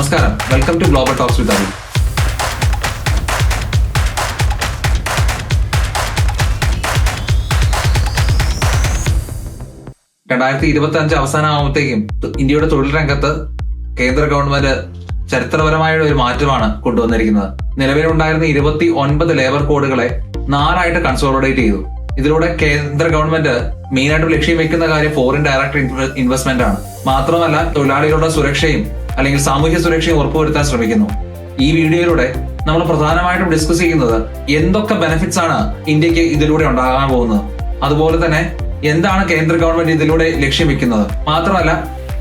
നമസ്കാരം, welcome to Global Talks with Arun. രണ്ടായിരത്തി 2025 അവസാനമാകുമ്പോഴത്തേക്കും ഇന്ത്യയുടെ തൊഴിൽ രംഗത്ത് കേന്ദ്ര ഗവൺമെന്റ് ചരിത്രപരമായ ഒരു മാറ്റമാണ് കൊണ്ടുവന്നിരിക്കുന്നത്. നിലവിലുണ്ടായിരുന്ന 29 ലേബർ കോഡുകളെ 4 കൺസോളിഡേറ്റ് ചെയ്തു. ഇതിലൂടെ കേന്ദ്ര ഗവൺമെന്റ് മെയിനായിട്ട് ലക്ഷ്യം വെക്കുന്ന കാര്യം ഫോറിൻ ഡയറക്ട് ഇൻവെസ്റ്റ്മെന്റ് ആണ്. മാത്രമല്ല തൊഴിലാളികളുടെ സുരക്ഷയും അല്ലെങ്കിൽ സാമൂഹ്യ സുരക്ഷയും ഉറപ്പുവരുത്താൻ ശ്രമിക്കുന്നു. ഈ വീഡിയോയിലൂടെ നമ്മൾ പ്രധാനമായിട്ടും ഡിസ്കസ് ചെയ്യുന്നത് എന്തൊക്കെ ബെനിഫിറ്റ്സ് ആണ് ഇന്ത്യക്ക് ഇതിലൂടെ ഉണ്ടാകാൻ പോകുന്നത്, അതുപോലെ തന്നെ എന്താണ് കേന്ദ്ര ഗവൺമെന്റ് ഇതിലൂടെ ലക്ഷ്യം വെക്കുന്നത്, മാത്രമല്ല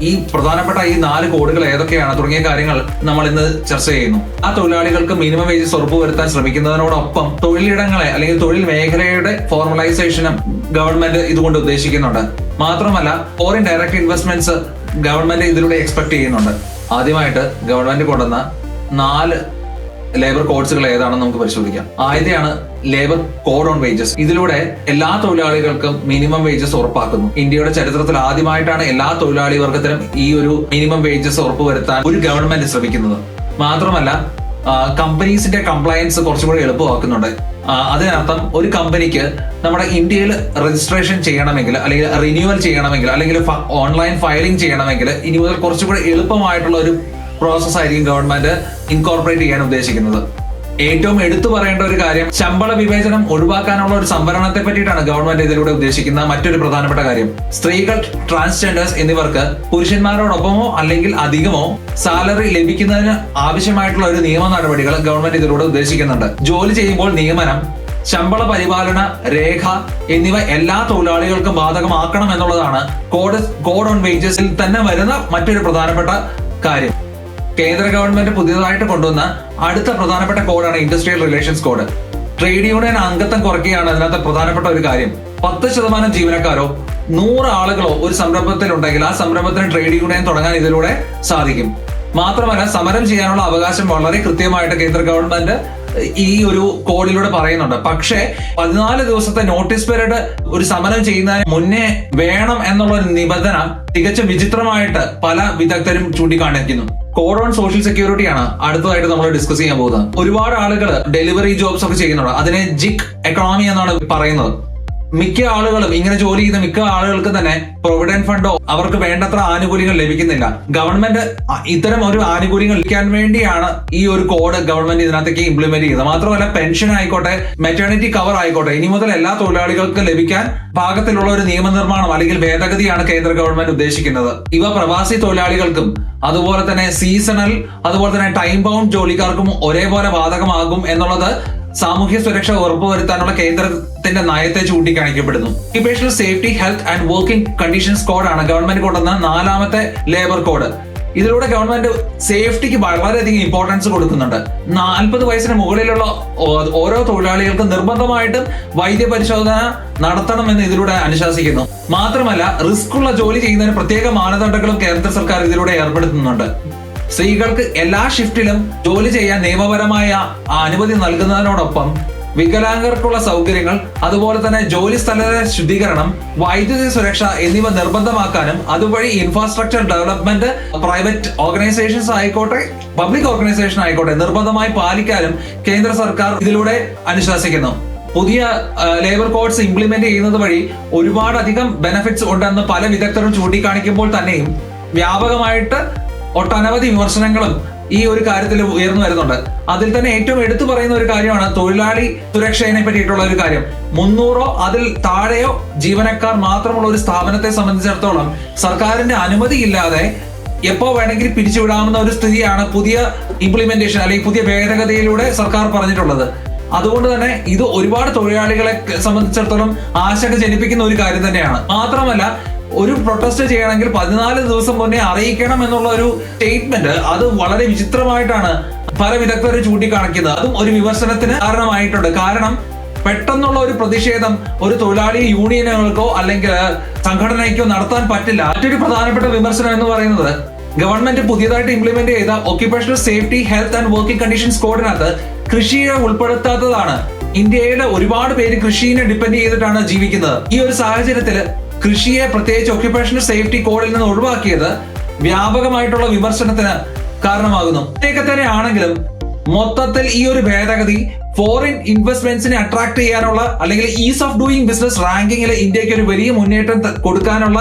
ഈ പ്രധാനപ്പെട്ട ഈ 4 കോഡുകൾ ഏതൊക്കെയാണ് തുടങ്ങിയ കാര്യങ്ങൾ നമ്മൾ ഇന്ന് ചർച്ച ചെയ്യുന്നു. ആ തൊഴിലാളികൾക്ക് മിനിമം വേജസ് ഉറപ്പുവരുത്താൻ ശ്രമിക്കുന്നതിനോടൊപ്പം തൊഴിലിടങ്ങളെ അല്ലെങ്കിൽ തൊഴിൽ മേഖലയുടെ ഫോർമലൈസേഷനും ഗവൺമെന്റ് ഇതുകൊണ്ട് ഉദ്ദേശിക്കുന്നുണ്ട്. മാത്രമല്ല ഫോറിൻ ഡയറക്ട് ഇൻവെസ്റ്റ്മെന്റ്സ് ഗവൺമെന്റ് ഇതിലൂടെ എക്സ്പെക്ട് ചെയ്യുന്നുണ്ട്. ആദ്യമായിട്ട് ഗവൺമെന്റ് കൊണ്ടുവന്ന 4 ലേബർ കോഡ്സുകൾ ഏതാണെന്ന് നമുക്ക് പരിശോധിക്കാം. ആദ്യത്തെയാണ് ലേബർ കോഡ് ഓൺ വേജസ്. ഇതിലൂടെ എല്ലാ തൊഴിലാളികൾക്കും മിനിമം വേജസ് ഉറപ്പാക്കുന്നു. ഇന്ത്യയുടെ ചരിത്രത്തിൽ ആദ്യമായിട്ടാണ് എല്ലാ തൊഴിലാളി വർഗത്തിനും ഈ ഒരു മിനിമം വേജസ് ഉറപ്പുവരുത്താൻ ഒരു ഗവൺമെന്റ് ശ്രമിക്കുന്നത്. മാത്രമല്ല കമ്പനീസിന്റെ കംപ്ലയൻസ് കുറച്ചുകൂടി എളുപ്പമാക്കുന്നുണ്ട്. അതിനർത്ഥം ഒരു കമ്പനിക്ക് നമ്മുടെ ഇന്ത്യയിൽ രജിസ്ട്രേഷൻ ചെയ്യണമെങ്കിൽ അല്ലെങ്കിൽ റിന്യൂവൽ ചെയ്യണമെങ്കിൽ അല്ലെങ്കിൽ ഓൺലൈൻ ഫയലിംഗ് ചെയ്യണമെങ്കിൽ ഇനി മുതൽ കുറച്ചുകൂടി എളുപ്പമായിട്ടുള്ള ഒരു പ്രോസസ് ആയിരിക്കും ഗവൺമെന്റ് ഇൻകോർപ്പറേറ്റ് ചെയ്യാൻ ഉദ്ദേശിക്കുന്നത്. ഏറ്റവും എടുത്തു പറയേണ്ട ഒരു കാര്യം, ശമ്പള വിവേചനം ഒഴിവാക്കാനുള്ള ഒരു സംവരണത്തെ പറ്റിയിട്ടാണ് ഗവൺമെന്റ് ഇതിലൂടെ ഉദ്ദേശിക്കുന്ന മറ്റൊരു പ്രധാനപ്പെട്ട കാര്യം. സ്ത്രീകൾ, ട്രാൻസ്ജെൻഡേഴ്സ് എന്നിവർക്ക് പുരുഷന്മാരോടൊപ്പമോ അല്ലെങ്കിൽ അധികമോ സാലറി ലഭിക്കുന്നതിന് ആവശ്യമായിട്ടുള്ള ഒരു നിയമ നടപടികൾ ഗവൺമെന്റ് ഇതിലൂടെ ഉദ്ദേശിക്കുന്നുണ്ട്. ജോലി ചെയ്യുമ്പോൾ നിയമനം, ശമ്പള പരിപാലന രേഖ എന്നിവ എല്ലാ തൊഴിലാളികൾക്കും ബാധകമാക്കണം എന്നുള്ളതാണ് കോഡ് ഓൺ വേജസിൽ തന്നെ വരുന്ന മറ്റൊരു പ്രധാനപ്പെട്ട കാര്യം. കേന്ദ്ര ഗവൺമെന്റ് പുതിയതായിട്ട് കൊണ്ടുവന്ന അടുത്ത പ്രധാനപ്പെട്ട കോഡാണ് industrial relations code. Trade union അംഗത്വം കുറയ്ക്കുകയാണ് അതിനകത്ത് പ്രധാനപ്പെട്ട ഒരു കാര്യം. 10% ജീവനക്കാരോ 100 ആളുകളോ ഒരു സംരംഭത്തിൽ ഉണ്ടെങ്കിൽ ആ സംരംഭത്തിന് ട്രേഡ് യൂണിയൻ തുടങ്ങാൻ ഇതിലൂടെ സാധിക്കും. മാത്രമല്ല സമരം ചെയ്യാനുള്ള അവകാശം വളരെ കൃത്യമായിട്ട് കേന്ദ്ര ഗവൺമെന്റ് ഈ ഒരു കോഡിലൂടെ പറയുന്നുണ്ട്. പക്ഷേ 14 ദിവസത്തെ നോട്ടീസ് പീരീഡ് ഒരു സമരം ചെയ്യുന്നതിന് മുന്നേ വേണം എന്നുള്ള ഒരു നിബന്ധന തികച്ചും വിചിത്രമായിട്ട് പല വിദഗ്ധരും ചൂണ്ടിക്കാണിക്കുന്നു. കോഡ് ഓൺ സോഷ്യൽ സെക്യൂരിറ്റി ആണ് അടുത്തതായിട്ട് നമ്മൾ ഡിസ്കസ് ചെയ്യാൻ പോകുന്നത്. ഒരുപാട് ആളുകൾ ഡെലിവറി ജോബ്സ് ഒക്കെ ചെയ്യുന്നുണ്ട്. അതിനെ ജിഗ് എക്കണോമി എന്നാണ് പറയുന്നത്. മിക്ക ആളുകളും ഇങ്ങനെ ജോലി ചെയ്യുന്ന മിക്ക ആളുകൾക്ക് തന്നെ പ്രൊവിഡന്റ് ഫണ്ടോ അവർക്ക് വേണ്ടത്ര ആനുകൂല്യങ്ങൾ ലഭിക്കുന്നില്ല. ഗവൺമെന്റ് ഇത്തരം ഒരു ആനുകൂല്യങ്ങൾ ലഭിക്കാൻ വേണ്ടിയാണ് ഈ ഒരു കോഡ് ഗവൺമെന്റ് ഇതിനകത്തേക്ക് ഇംപ്ലിമെന്റ് ചെയ്യുന്നത്. മാത്രമല്ല പെൻഷൻ ആയിക്കോട്ടെ, മെറ്റേണിറ്റി കവർ ആയിക്കോട്ടെ, ഇനി മുതൽ എല്ലാ തൊഴിലാളികൾക്കും ലഭിക്കാൻ പാകത്തിലുള്ള ഒരു നിയമനിർമ്മാണം അല്ലെങ്കിൽ ഭേദഗതിയാണ് കേന്ദ്ര ഗവൺമെന്റ് ഉദ്ദേശിക്കുന്നത്. ഇവ പ്രവാസി തൊഴിലാളികൾക്കും അതുപോലെ തന്നെ സീസണൽ അതുപോലെ തന്നെ ടൈം ബൗണ്ട് ജോലിക്കാർക്കും ഒരേപോലെ ബാധകമാകും എന്നുള്ളത് സാമൂഹ്യ സുരക്ഷ ഉറപ്പുവരുത്താനുള്ള കേന്ദ്രത്തിന്റെ നയത്തെ ചൂണ്ടിക്കാണിക്കപ്പെടുന്നു. Occupational safety, health and working conditions കോഡാണ് ഗവൺമെന്റ് കൊണ്ടുവന്ന 4ാമത്തെ ലേബർ കോഡ്. ഇതിലൂടെ ഗവൺമെന്റ് സേഫ്റ്റിക്ക് വളരെയധികം ഇമ്പോർട്ടൻസ് കൊടുക്കുന്നുണ്ട്. 40 വയസ്സിന് മുകളിലുള്ള ഓരോ തൊഴിലാളികൾക്കും നിർബന്ധമായിട്ടും വൈദ്യ പരിശോധന നടത്തണമെന്ന് ഇതിലൂടെ അനുശാസിക്കുന്നു. മാത്രമല്ല റിസ്ക് ഉള്ള ജോലി ചെയ്യുന്നതിന് പ്രത്യേക മാനദണ്ഡങ്ങളും കേന്ദ്ര സർക്കാർ ഇതിലൂടെ ഏർപ്പെടുത്തുന്നുണ്ട്. സ്ത്രീകൾക്ക് എല്ലാ ഷിഫ്റ്റിലും ജോലി ചെയ്യാൻ നിയമപരമായ അനുമതി നൽകുന്നതിനോടൊപ്പം വികലാംഗർക്കുള്ള സൗകര്യങ്ങൾ, അതുപോലെ തന്നെ ജോലി സ്ഥല ശുദ്ധീകരണം, വൈദ്യുതി സുരക്ഷ എന്നിവ നിർബന്ധമാക്കാനും അതുവഴി ഇൻഫ്രാസ്ട്രക്ചർ ഡെവലപ്മെന്റ് പ്രൈവറ്റ് ഓർഗനൈസേഷൻസ് ആയിക്കോട്ടെ പബ്ലിക് ഓർഗനൈസേഷൻ ആയിക്കോട്ടെ നിർബന്ധമായി പാലിക്കാനും കേന്ദ്ര സർക്കാർ ഇതിലൂടെ അനുശാസിക്കുന്നു. പുതിയ ലേബർ കോഡ്സ് ഇംപ്ലിമെന്റ് ചെയ്യുന്നത് വഴി ഒരുപാട് അധികം ബെനിഫിറ്റ്സ് ഉണ്ടെന്ന് പല വിദഗ്ധരും ചൂണ്ടിക്കാണിക്കുമ്പോൾ തന്നെയും വ്യാപകമായിട്ട് ഒട്ടനവധി വിമർശനങ്ങളും ഈ ഒരു കാര്യത്തിൽ ഉയർന്നു വരുന്നുണ്ട്. അതിൽ തന്നെ ഏറ്റവും എടുത്തു പറയുന്ന ഒരു കാര്യമാണ് തൊഴിലാളി സുരക്ഷയെ പറ്റിയിട്ടുള്ള ഒരു കാര്യം. 300 അതിൽ താഴെയോ ജീവനക്കാർ മാത്രമുള്ള ഒരു സ്ഥാപനത്തെ സംബന്ധിച്ചിടത്തോളം സർക്കാരിന്റെ അനുമതി ഇല്ലാതെ എപ്പോ വേണമെങ്കിലും പിരിച്ചുവിടാവുന്ന ഒരു സ്ഥിതിയാണ് പുതിയ ഇംപ്ലിമെന്റേഷൻ അല്ലെങ്കിൽ പുതിയ ഭേദഗതിയിലൂടെ സർക്കാർ പറഞ്ഞിട്ടുള്ളത്. അതുകൊണ്ട് തന്നെ ഇത് ഒരുപാട് തൊഴിലാളികളെ സംബന്ധിച്ചിടത്തോളം ആശങ്ക ജനിപ്പിക്കുന്ന ഒരു കാര്യം തന്നെയാണ്. മാത്രമല്ല ഒരു പ്രൊട്ടസ്റ്റ് ചെയ്യണമെങ്കിൽ 14 ദിവസം മുന്നേ അറിയിക്കണം എന്നുള്ള ഒരു സ്റ്റേറ്റ്മെന്റ് അത് വളരെ വിചിത്രമായിട്ടാണ് പല വിദഗ്ധരും ചൂണ്ടിക്കാണിക്കുന്നത്. അതും ഒരു വിമർശനത്തിന് കാരണമായിട്ടുണ്ട്. കാരണം പെട്ടെന്നുള്ള ഒരു പ്രതിഷേധം ഒരു തൊഴിലാളി യൂണിയനുകൾക്കോ അല്ലെങ്കിൽ സംഘടനയ്ക്കോ നടത്താൻ പറ്റില്ല. മറ്റൊരു പ്രധാനപ്പെട്ട വിമർശനം എന്ന് പറയുന്നത് ഗവൺമെന്റ് പുതിയതായിട്ട് ഇംപ്ലിമെന്റ് ചെയ്ത occupational safety, health and working conditions കോഡിനകത്ത് കൃഷിയെ ഉൾപ്പെടുത്താത്തതാണ്. ഇന്ത്യയിലെ ഒരുപാട് പേര് കൃഷിയെ ഡിപ്പെൻഡ് ചെയ്തിട്ടാണ് ജീവിക്കുന്നത്. ഈ ഒരു സാഹചര്യത്തിൽ കൃഷിയെ പ്രത്യേകിച്ച് ഒക്യുപേഷണൽ സേഫ്റ്റി കോഡിൽ നിന്ന് ഒഴിവാക്കിയത് വ്യാപകമായിട്ടുള്ള വിമർശനത്തിന് കാരണമാകുന്നു. ഇതൊക്കെ തന്നെ ആണെങ്കിലും മൊത്തത്തിൽ ഈ ഒരു ഭേദഗതി ഫോറിൻ ഇൻവെസ്റ്റ്മെന്റ്സിനെ അട്രാക്ട് ചെയ്യാനുള്ള അല്ലെങ്കിൽ ഈസ് ഓഫ് ഡൂയിങ് ബിസിനസ് റാങ്കിങ്ങിൽ ഇന്ത്യക്ക് ഒരു വലിയ മുന്നേറ്റം കൊടുക്കാനുള്ള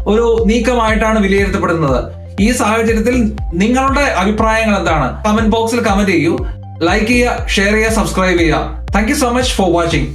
ഒരു നീക്കമായിട്ടാണ് വിലയിരുത്തപ്പെടുന്നത്. ഈ സാഹചര്യത്തിൽ നിങ്ങളുടെ അഭിപ്രായങ്ങൾ എന്താണ്? കമന്റ് ബോക്സിൽ കമന്റ് ചെയ്യൂ, ലൈക്ക് ചെയ്യുക, ഷെയർ ചെയ്യുക, സബ്സ്ക്രൈബ് ചെയ്യുക. Thank you so much for watching.